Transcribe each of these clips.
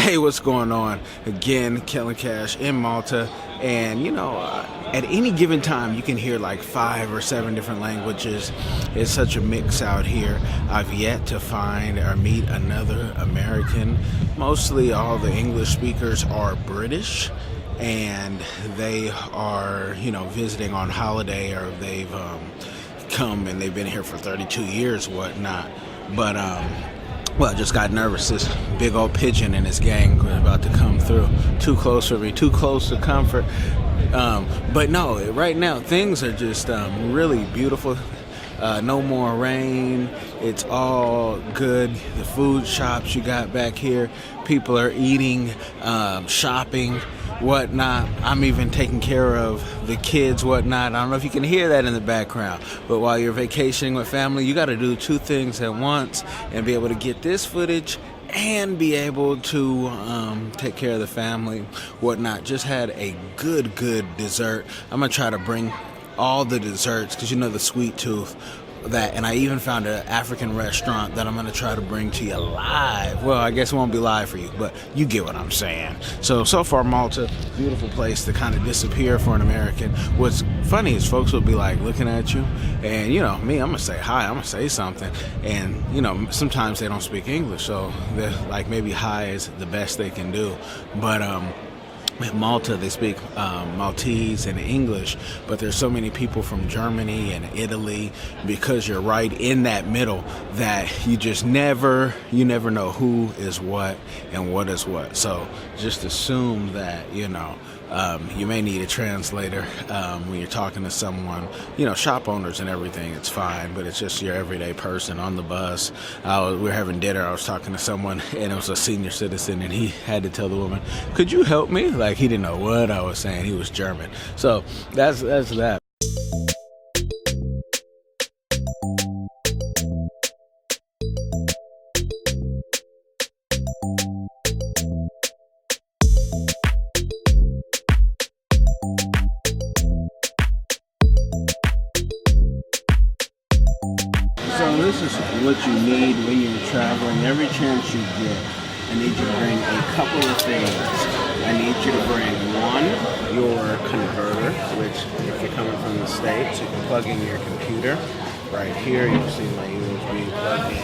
Hey, what's going on? Again, KELLEN KASH in Malta, and at any given time you can hear like 5 or 7 different languages. It's such a mix out here. I've yet to find or meet another American. Mostly all the English speakers are British, and they are, visiting on holiday, or they've come and they've been here for 32 years, whatnot. But well, I just got nervous. This big old pigeon and his gang was about to come through. Too close for me, too close to comfort. But no, right now things are just really beautiful. No more rain. It's all good. The food shops you got back here, people are eating, shopping, whatnot. I'm even taking care of the kids, whatnot. I don't know if you can hear that in the background, but while you're vacationing with family, you got to do 2 things at once and be able to get this footage and be able to take care of the family, whatnot. Just had a good dessert. I'm gonna try to bring all the desserts, because the sweet tooth, that, and I even found an African restaurant that I'm going to try to bring to you live. Well, I guess it won't be live for you, but you get what I'm saying. So far Malta, beautiful place to kind of disappear for an American. What's funny is folks will be like looking at you, and me, I'm going to say hi, I'm going to say something, and sometimes they don't speak English, so they're like, maybe hi is the best they can do. But in Malta, they speak Maltese and English, but there's so many people from Germany and Italy, because you're right in that middle, that you just never know who is what and what is what. So just assume that, you may need a translator when you're talking to someone, shop owners and everything. It's fine, but it's just your everyday person on the bus. We were having dinner. I was talking to someone, and it was a senior citizen, and he had to tell the woman, "Could you help me?" Like, he didn't know what I was saying. He was German. So that's that. So this is what you need when you're traveling. Every chance you get, I need you to bring a couple of things. I need you to bring, one, your converter, which if you're coming from the States, you can plug in your computer. Right here, you see my USB plug in,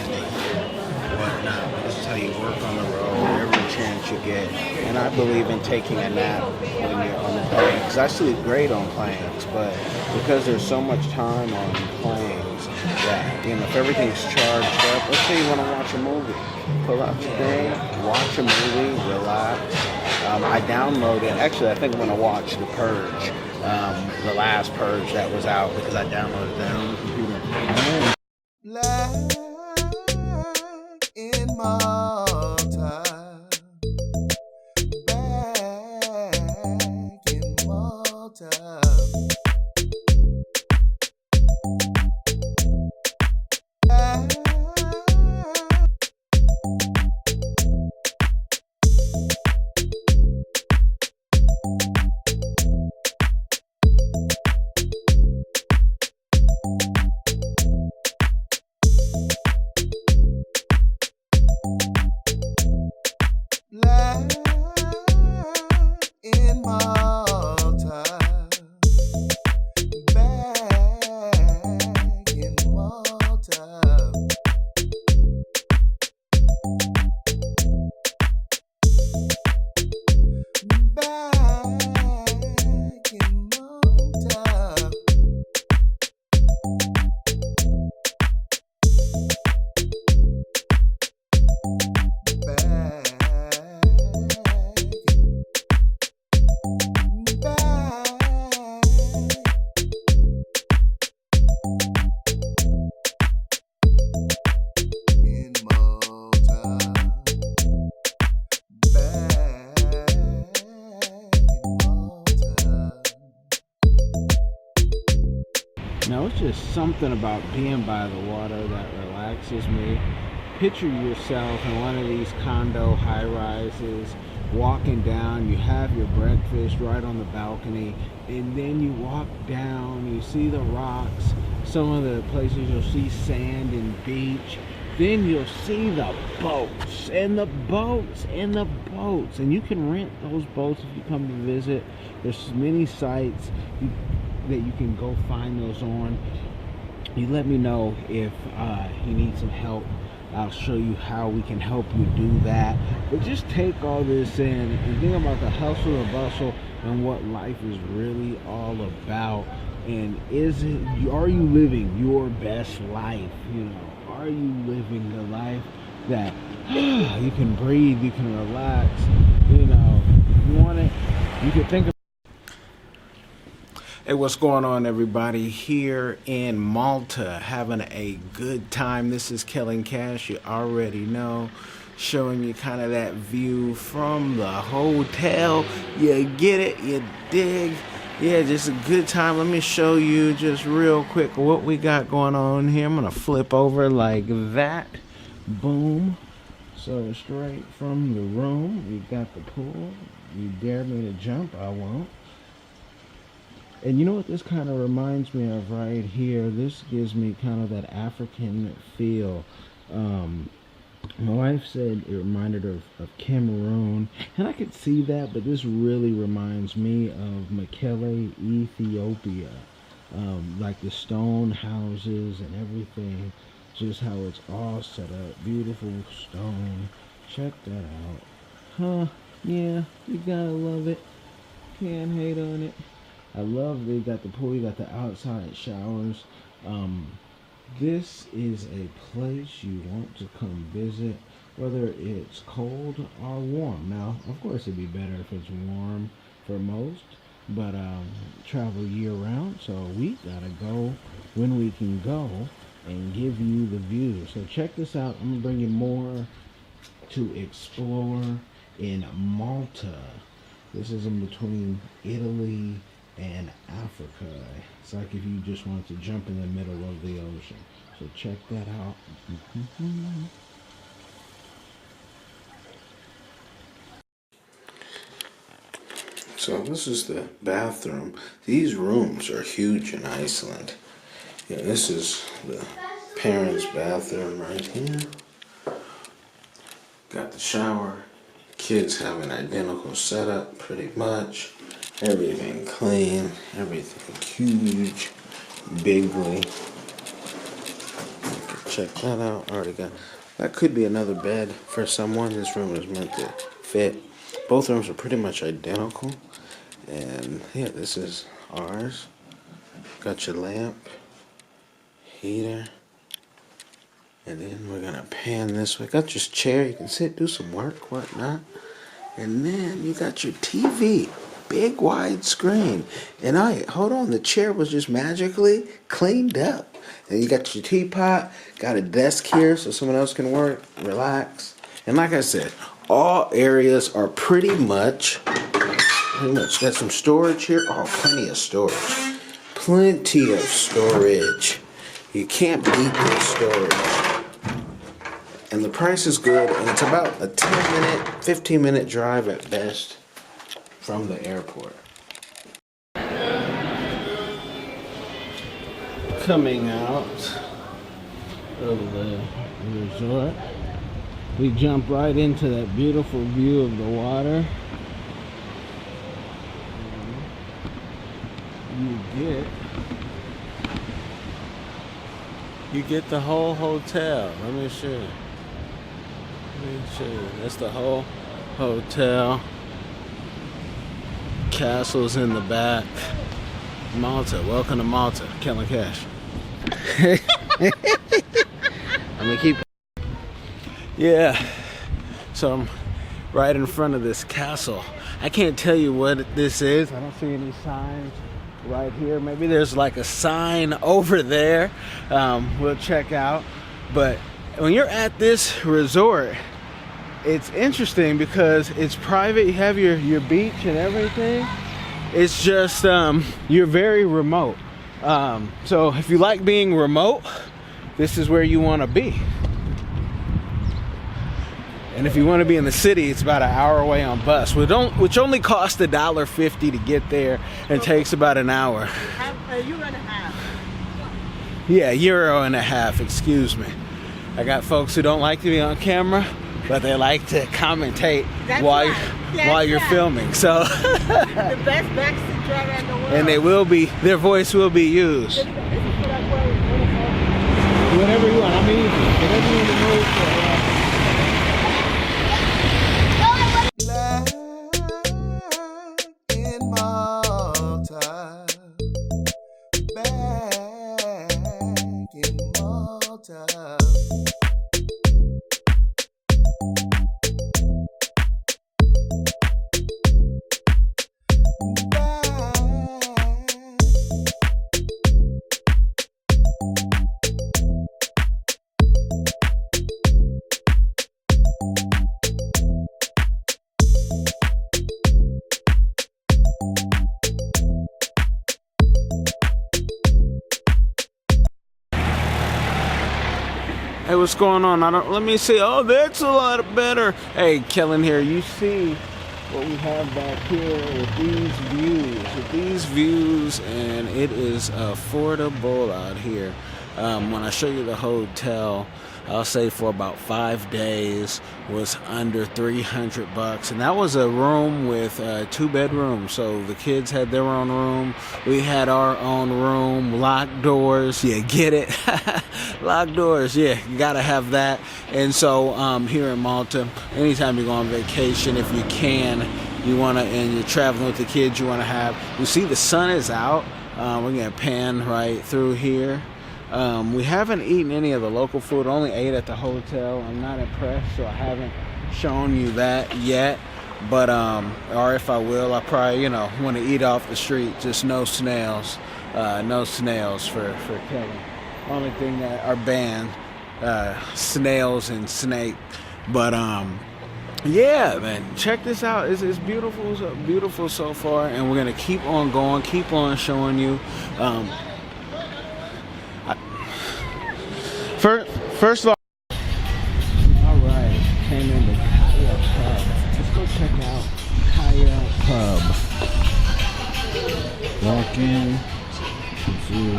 whatnot. This is how you work on the road every chance you get. And I believe in taking a nap when you're on the plane, because I sleep great on planes, but because there's so much time on planes, that, if everything's charged up, let's say you want to watch a movie, pull out your thing, watch a movie, relax. I downloaded, actually I think I'm going to watch The Purge, the last Purge that was out, because I downloaded that on the computer. Live in Malta, back in Malta. In Malta, back in Malta. Now, it's just something about being by the water that relaxes me. Picture yourself in one of these condo high-rises, walking down, you have your breakfast right on the balcony, and then you walk down, you see the rocks, some of the places you'll see sand and beach, then you'll see the boats and the boats and the boats, and you can rent those boats if you come to visit. There's many sites that you can go find those on. You let me know if you need some help. I'll show you how we can help you do that. But just take all this in and think about the hustle and bustle and what life is really all about. And are you living your best life? You know, are you living the life that you can breathe, you can relax? You know, if you want it, you can think of. Hey, what's going on, everybody? Here in Malta, having a good time. This is KELLEN KASH, you already know, showing you kind of that view from the hotel. You get it? You dig? Yeah, just a good time. Let me show you just real quick what we got going on here. I'm gonna flip over like that. Boom. So straight from the room, we got the pool. You dare me to jump? I won't. And you know what this kind of reminds me of right here? This gives me kind of that African feel. My wife said it reminded her of Cameroon, and I could see that, but this really reminds me of Mekelle, Ethiopia. Like the stone houses and everything, just how it's all set up. Beautiful stone. Check that out. Huh? Yeah, you gotta love it. Can't hate on it. I love they got the pool, you got the outside showers. This is a place you want to come visit, whether it's cold or warm. Now, of course, it'd be better if it's warm for most, but travel year round, so we gotta go when we can go and give you the view. So check this out. I'm gonna bring you more to explore in Malta. This is in between Italy and Africa. It's like if you just want to jump in the middle of the ocean. So check that out. So this is the bathroom. These rooms are huge in Iceland. Yeah, this is the parents' bathroom right here. Got the shower. Kids have an identical setup pretty much. Everything clean, everything huge, bigly. Check that out. Already got that. Could be another bed for someone. This room is meant to fit. Both rooms are pretty much identical. And yeah, this is ours. Got your lamp, heater, and then we're gonna pan this way. Got your chair. You can sit, do some work, whatnot. And then you got your TV. Big wide screen. And hold on, the chair was just magically cleaned up. And you got your teapot, got a desk here so someone else can work, relax. And like I said, all areas are pretty much got some storage here. Oh, plenty of storage. Plenty of storage. You can't beat this storage. And the price is good, and it's about a 10-minute, 15-minute drive at best from the airport. Coming out of the resort, we jump right into that beautiful view of the water. You get the whole hotel. Let me show you. That's the whole hotel. Castles in the back. Malta. Welcome to Malta. KELLEN KASH. I'm gonna keep. Yeah. So I'm right in front of this castle. I can't tell you what this is. I don't see any signs right here. Maybe there's like a sign over there. We'll check out. But when you're at this resort, it's interesting because it's private. You have your beach and everything. It's just you're very remote. So if you like being remote, this is where you want to be. And if you want to be in the city, it's about an hour away on bus, which only costs $1.50 to get there and takes about an hour. €1.50. Yeah, €1.50, excuse me. I got folks who don't like to be on camera, but they like to commentate while you're filming. So the best backseat driver in the world. And their voice will be used. Whatever you want, I'm easy. Whatever you in the mood for. In Malta, back in Malta. Hey, what's going on? Let me see. Oh, that's a lot better. Hey, Kellen here. You see what we have back here with these views, and it is affordable out here. When I show you the hotel, I'll say for about 5 days was under $300, and that was a room with 2 bedrooms. So the kids had their own room, we had our own room, locked doors. Yeah, get it? Locked doors. Yeah, you gotta have that. And so here in Malta, anytime you go on vacation, if you can, and you're traveling with the kids, you want to have. You see, the sun is out. We're gonna pan right through here. We haven't eaten any of the local food, only ate at the hotel. I'm not impressed, so I haven't shown you that yet. But, or if I will, I probably, want to eat off the street. Just no snails. No snails for Kevin. Only thing that are banned, snails and snake. But, yeah, man, check this out. It's beautiful, beautiful so far. And we're going to keep on going, keep on showing you. First of all, right, came into Kaya Pub. Let's go check out Kaya Pub. Walk in, see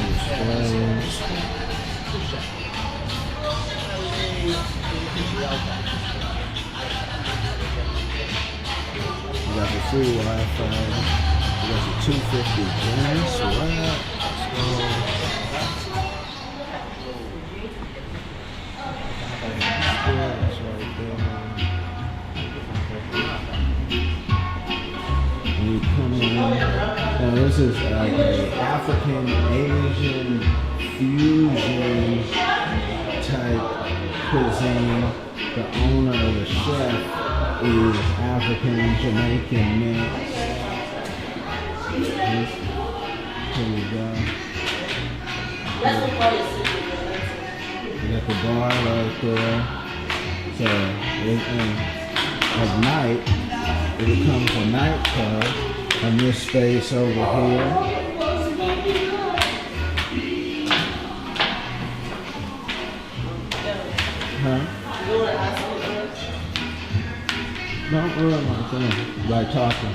displays. We got the free Wi-Fi. We got the 250 gas. Let's go. Now this is like a African Asian fusion type cuisine. The owner of the chef is African Jamaican mix. Here we go. You got the bar right there. So at night, it becomes a nightclub. And this space over here. Huh? Don't ruin my thing by talking.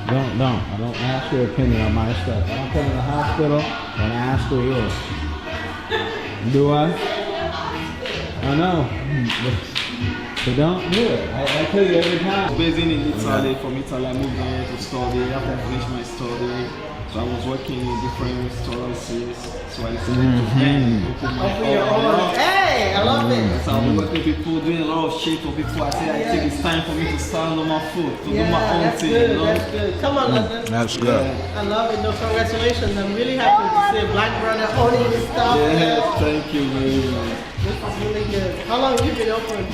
Don't. I don't ask your opinion on my stuff. I don't come to the hospital and ask for yours. Do I? I know. But don't do it. I tell you every time. I was based in Italy. From Italy, I moved here to study. After I finished my study, so I was working in different restaurants. So I decided to open my own. Hey, I love it. So I'm working with people, doing a lot of shit for people. I think it's time for me to start on my food, to do my own that's thing. Good, that's good. Come on, London. That's good. I love it. No, congratulations. I'm really happy to see a black brother owning this stuff. Yeah, thank you very much. This is really good. How long have you been open?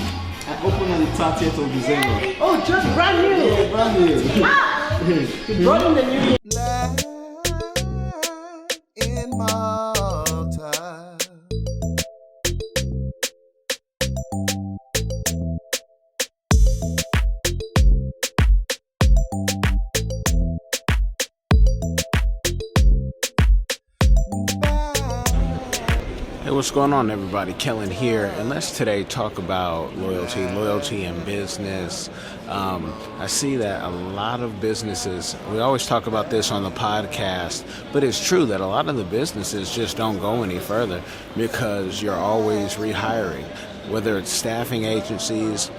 I opened on the 30th of December. Oh, just brand new. Yeah, brand new. Ah! You brought in the new year. In Malta. what's going on, everybody? Kellen here, and let's today talk about loyalty in business. I see that a lot of businesses, we always talk about this on the podcast, but it's true that a lot of the businesses just don't go any further because you're always rehiring, whether it's staffing agencies,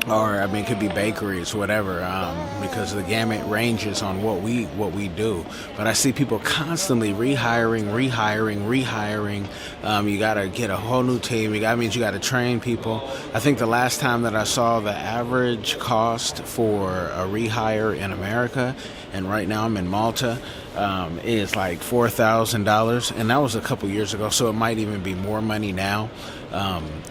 or I mean, it could be bakeries, whatever, because the gamut ranges on what we do. But I see people constantly rehiring. You got to get a whole new team. That means you got to train people. I think the last time that I saw the average cost for a rehire in America, and right now I'm in Malta, is like $4,000, and that was a couple years ago, so it might even be more money now.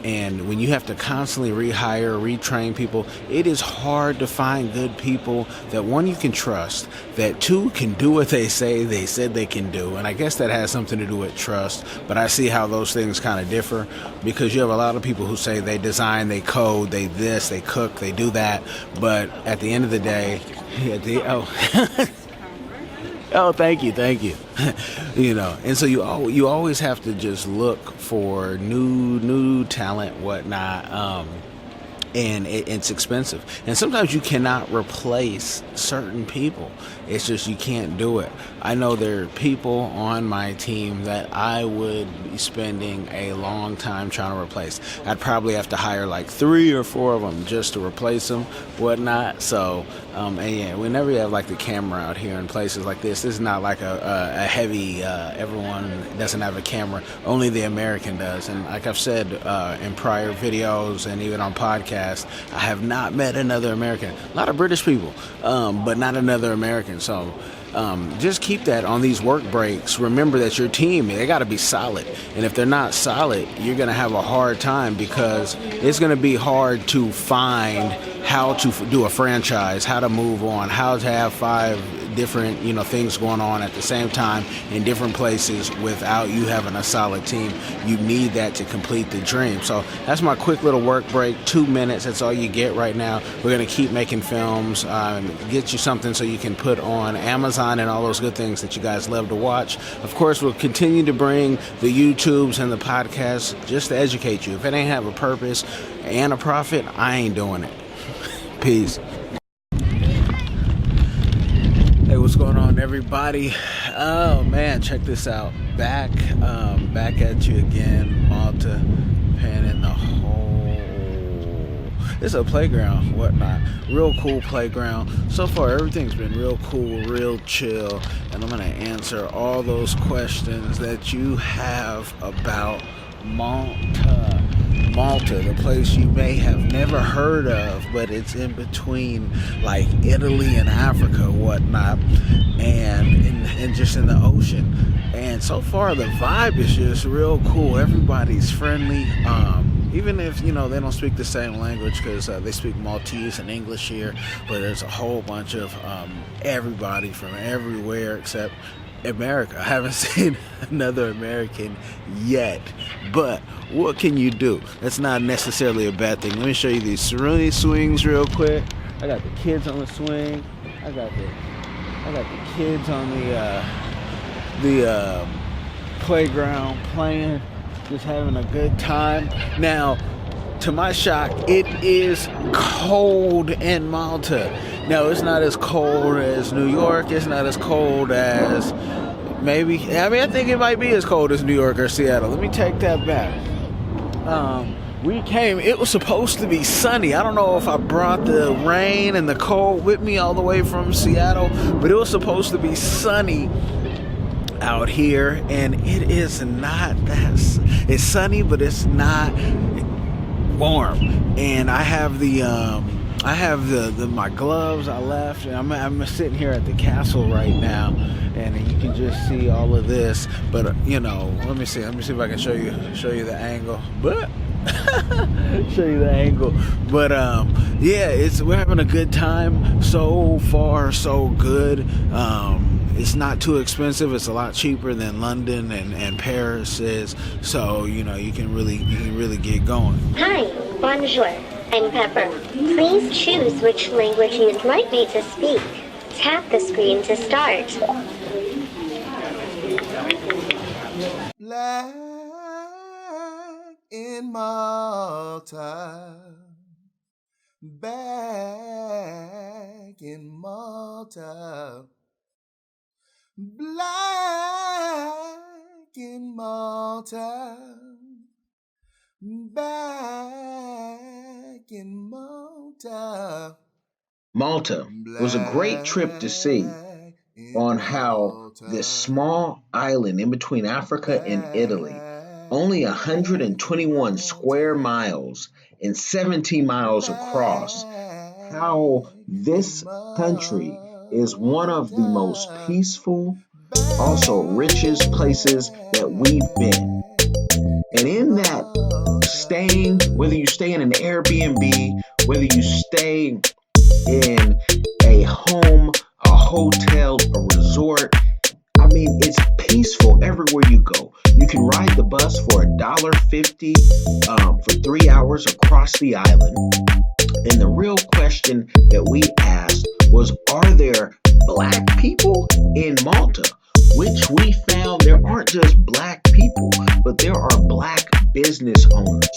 And when you have to constantly rehire, retrain people, it is hard to find good people that, one, you can trust, that two, can do what they say they said they can do. And I guess that has something to do with trust, but I see how those things kind of differ, because you have a lot of people who say they design, they code, they this, they cook, they do that, but at the end of the day, oh, thank you. And so you always have to just look for new talent, whatnot. And it's expensive. And sometimes you cannot replace certain people. It's just you can't do it. I know there are people on my team that I would be spending a long time trying to replace. I'd probably have to hire like 3 or 4 of them just to replace them, whatnot. So, and yeah, whenever you have like the camera out here in places like this is not like a heavy, everyone doesn't have a camera. Only the American does. And like I've said in prior videos and even on podcasts, I have not met another American. A lot of British people, but not another American. So just keep that on these work breaks. Remember that your team, they got to be solid. And if they're not solid, you're going to have a hard time, because it's going to be hard to find how to do a franchise, how to move on, how to have 5 different things going on at the same time in different places without you having a solid team. You need that to complete the dream. So that's my quick little work break, 2 minutes. That's all you get right now. We're going to keep making films, get you something so you can put on Amazon and all those good things that you guys love to watch. Of course, we'll continue to bring the YouTubes and the podcasts just to educate you. If it ain't have a purpose and a profit, I ain't doing it. Peace. Hey, what's going on, everybody? Oh man, check this out. Back at you again, Malta, panning the whole. It's a playground, whatnot. Real cool playground. So far, everything's been real cool, real chill, and I'm gonna answer all those questions that you have about Malta. Malta, the place you may have never heard of, but it's in between like Italy and Africa, whatnot, and just in the ocean. And so far the vibe is just real cool. Everybody's friendly, even if they don't speak the same language, because they speak Maltese and English here, but there's a whole bunch of everybody from everywhere except America. I haven't seen another American yet, but what can you do? That's not necessarily a bad thing. Let me show you these swings real quick. I got the kids on the swing. I got the kids on the playground playing, just having a good time. Now, to my shock, it is cold in Malta. No, it's not as cold as New York. It's not as cold as I think it might be as cold as New York or Seattle. Let me take that back. We came, it was supposed to be sunny. I don't know if I brought the rain and the cold with me all the way from Seattle, but it was supposed to be sunny out here, and it is not that. It's sunny, but it's not warm. And I have my gloves I left, and I'm sitting here at the castle right now, and you can just see all of this. But let me see if I can show you the angle. But show you the angle. But we're having a good time. So far, so good. It's not too expensive. It's a lot cheaper than London and Paris is. So you can really get going. Hi, bonjour. I'm Pepper. Please choose which language you'd like me to speak. Tap the screen to start. Black in Malta, back in Malta, black in Malta, back in Malta. Malta was a great trip to see on how this small island in between Africa and Italy, only 121 square miles and 17 miles across, how this country is one of the most peaceful, also richest places that we've been. And in that, staying, whether you stay in an Airbnb, whether you stay in a home, a hotel, a resort, I mean, it's peaceful everywhere you go. You can ride the bus for $1.50 for 3 hours across the island. And the real question that we asked was, are there black people in Malta? Which we found there aren't just black people, but there are black business owners.